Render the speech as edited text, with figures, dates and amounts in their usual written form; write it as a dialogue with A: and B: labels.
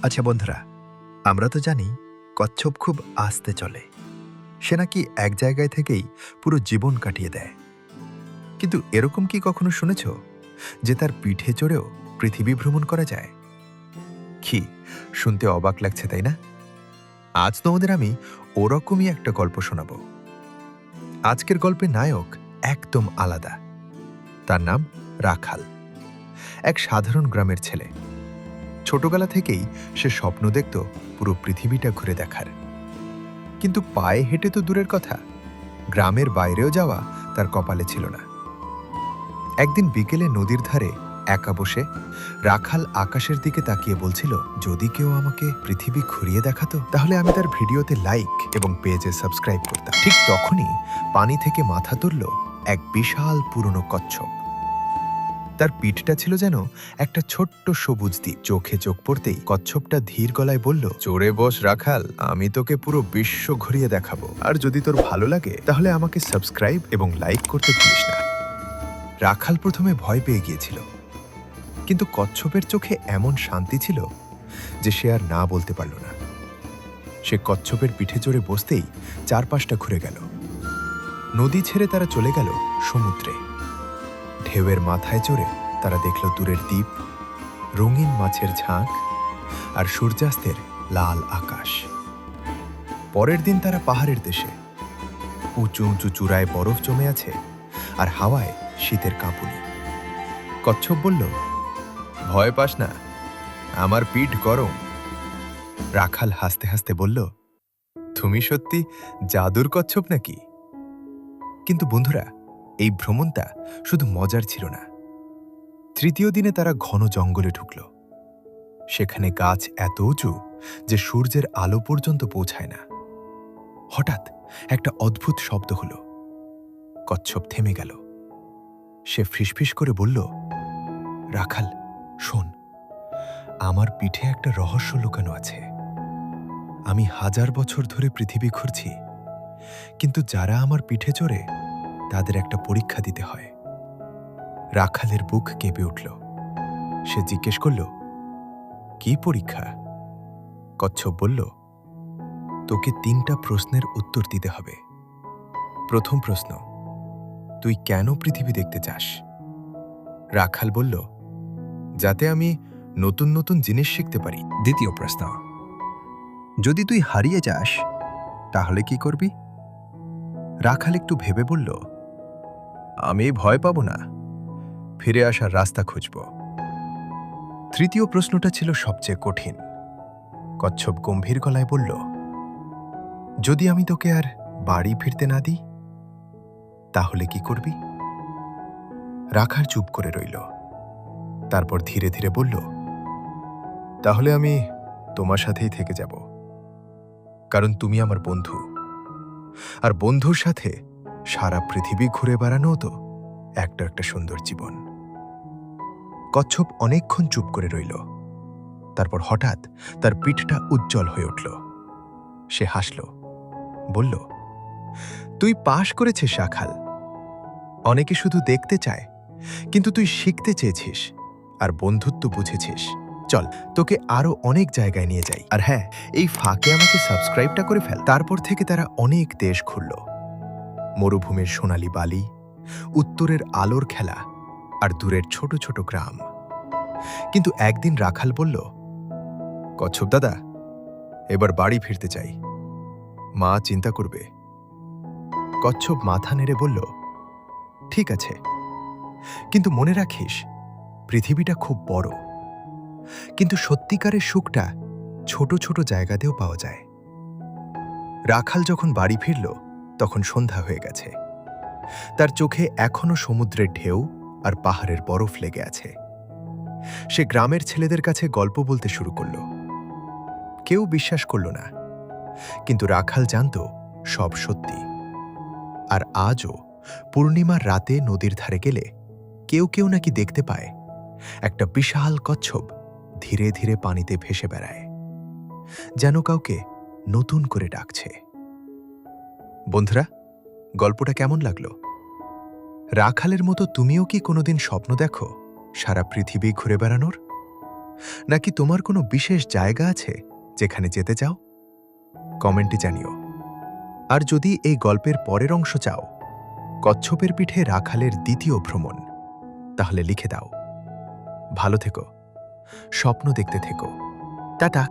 A: আচ্ছা বন্ধুরা, আমরা তো জানি কচ্ছপ খুব আস্তে চলে। সে নাকি এক জায়গায় থেকেই পুরো জীবন কাটিয়ে দেয়। কিন্তু এরকম কি কখনো শুনেছ যে তার পিঠে চড়েও পৃথিবী ভ্রমণ করা যায়? কি শুনতে অবাক লাগছে, তাই না? আজ তোমাদের আমি ওরকমই একটা গল্প শোনাব। আজকের গল্পের নায়ক একদম আলাদা। তার নাম রাখাল, এক সাধারণ গ্রামের ছেলে। ছোটবেলা থেকেই সে স্বপ্ন দেখত পুরো পৃথিবীটা ঘুরে দেখার। কিন্তু পায়ে হেঁটে তো দূরের কথা, গ্রামের বাইরেও যাওয়া তার কপালে ছিল না। একদিন বিকেলে নদীর ধারে একা বসে রাখাল আকাশের দিকে তাকিয়ে বলছিল, যদি কেউ আমাকে পৃথিবী ঘুরিয়ে দেখাতো তাহলে আমি তার ভিডিওতে লাইক এবং পেজে সাবস্ক্রাইব করতাম। ঠিক তখনই পানি থেকে মাথা তুলল এক বিশাল পুরনো কচ্ছপ। তার পিঠটা ছিল যেন একটা ছোট্ট সবুজ দ্বীপ। চোখে চোখ পড়তেই কচ্ছপটা ধীর গলায় বলল, চড়ে বস রাখাল, আমি তোকে পুরো বিশ্ব ঘুরিয়ে দেখাবো। আর যদি তোর ভালো লাগে তাহলে আমাকে সাবস্ক্রাইব এবং লাইক করতে ভুলিস না। রাখাল প্রথমে ভয় পেয়ে গিয়েছিল, কিন্তু কচ্ছপের চোখে এমন শান্তি ছিল যে সে আর না বলতে পারল না। সে কচ্ছপের পিঠে চড়ে বসতেই চারপাশটা ঘুরে গেল। নদী ছেড়ে তারা চলে গেল সমুদ্রে। ঢেউয়ের মাথায় চড়ে তারা দেখল দূরের দ্বীপ, রঙিন মাছের ঝাঁক আর সূর্যাস্তের লাল আকাশ। পরের দিন তারা পাহাড়ের দেশে। উঁচু উঁচু চূড়ায় বরফ জমে আছে আর হাওয়ায় শীতের কাঁপুনি। কচ্ছপ বলল, ভয় পাস না, আমার পিঠ গরম। রাখাল হাসতে হাসতে বলল, তুমি সত্যি জাদুর কচ্ছপ নাকি? কিন্তু বন্ধুরা, এই ভ্রমণটা শুধু মজার ছিল না। তৃতীয় দিনে তারা ঘন জঙ্গলে ঢুকল। সেখানে গাছ এত উঁচু যে সূর্যের আলো পর্যন্ত পৌঁছায় না। হঠাৎ একটা অদ্ভুত শব্দ হলো। কচ্ছপ থেমে গেল। সে ফিসফিস করে বলল, রাখাল শোন, আমার পিঠে একটা রহস্য লুকানো আছে। আমি 1000 বছর ধরে পৃথিবী ঘুরছি, কিন্তু যারা আমার পিঠে চড়ে তাদের একটা পরীক্ষা দিতে হয়। রাখালের বুক কেঁপে উঠল। সে জিজ্ঞেস করল, কি পরীক্ষা? কচ্ছপ বলল, তোকে 3টা প্রশ্নের উত্তর দিতে হবে। প্রথম প্রশ্ন, তুই কেন পৃথিবী দেখতে চাস? রাখাল বলল, যাতে আমি নতুন নতুন জিনিস শিখতে পারি। দ্বিতীয় প্রশ্ন, যদি তুই হারিয়ে যাস তাহলে কি করবি? রাখাল একটু ভেবে বলল, আমি ভয় পাব না, ফিরে আসার রাস্তা খুঁজব। তৃতীয় প্রশ্নটা ছিল সবচেয়ে কঠিন। কচ্ছপ গম্ভীর গলায় বলল, যদি আমি তোকে আর বাড়ি ফিরতে না দিই তাহলে কি করবি? রাখাল চুপ করে রইল। তারপর ধীরে ধীরে বলল, তাহলে আমি তোমার সাথেই থেকে যাব, কারণ তুমি আমার বন্ধু, আর বন্ধুর সাথে সারা পৃথিবী ঘুরে বেড়ানো তো একটা সুন্দর জীবন। কচ্ছপ অনেকক্ষণ চুপ করে রইল। তারপর হঠাৎ তার পিঠটা উজ্জ্বল হয়ে উঠল। সে হাসল, বলল, তুই পাশ করেছিস রাখাল। অনেকে শুধু দেখতে চায়, কিন্তু তুই শিখতে চেয়েছিস আর বন্ধুত্ব বুঝেছিস। চল, তোকে আরো অনেক জায়গায় নিয়ে যাই। আর হ্যাঁ, এই ফাঁকে আমাকে সাবস্ক্রাইবটা করে ফেল। তারপর থেকে তারা অনেক দেশ ঘুরল। মরুভূমির সোনালি বালি, উত্তরের আলোর খেলা আর দূরের ছোট ছোট গ্রাম। কিন্তু একদিন রাখাল বলল, কচ্ছপ দাদা, এবার বাড়ি ফিরতে চাই, মা চিন্তা করবে। কচ্ছপ মাথা নেড়ে বলল, ঠিক আছে, কিন্তু মনে রাখিস পৃথিবীটা খুব বড়, কিন্তু সত্যিকারের সুখটা ছোট ছোট জায়গাতেও পাওয়া যায়। রাখাল যখন বাড়ি ফিরল তখন সন্ধ্যা হয়ে গেছে। তার চোখে এখনো সমুদ্রের ঢেউ আর পাহাড়ের বরফ লেগে আছে। সে গ্রামের ছেলেদের কাছে গল্প বলতে শুরু করল। কেউ বিশ্বাস করল না, কিন্তু রাখাল জানত সব সত্যি। আর আজও পূর্ণিমার রাতে নদীর ধারে গেলে কেউ কেউ নাকি দেখতে পায় একটা বিশাল কচ্ছপ ধীরে ধীরে পানিতে ভেসে বেড়ায়, যেন কাউকে নতুন করে ডাকছে। বন্ধুরা, গল্পটা কেমন লাগলো? রাখালের মতো তুমিও কি কোনোদিন স্বপ্ন দেখো সারা পৃথিবী ঘুরে বেড়ানোর? নাকি তোমার কোনো বিশেষ জায়গা আছে যেখানে যেতে চাও? কমেন্টে জানিও। আর যদি এই গল্পের পরের অংশ চাও, কচ্ছপের পিঠে রাখালের দ্বিতীয় ভ্রমণ, তাহলে লিখে দাও। ভালো থেকো, স্বপ্ন দেখতে থেকো। টাটা।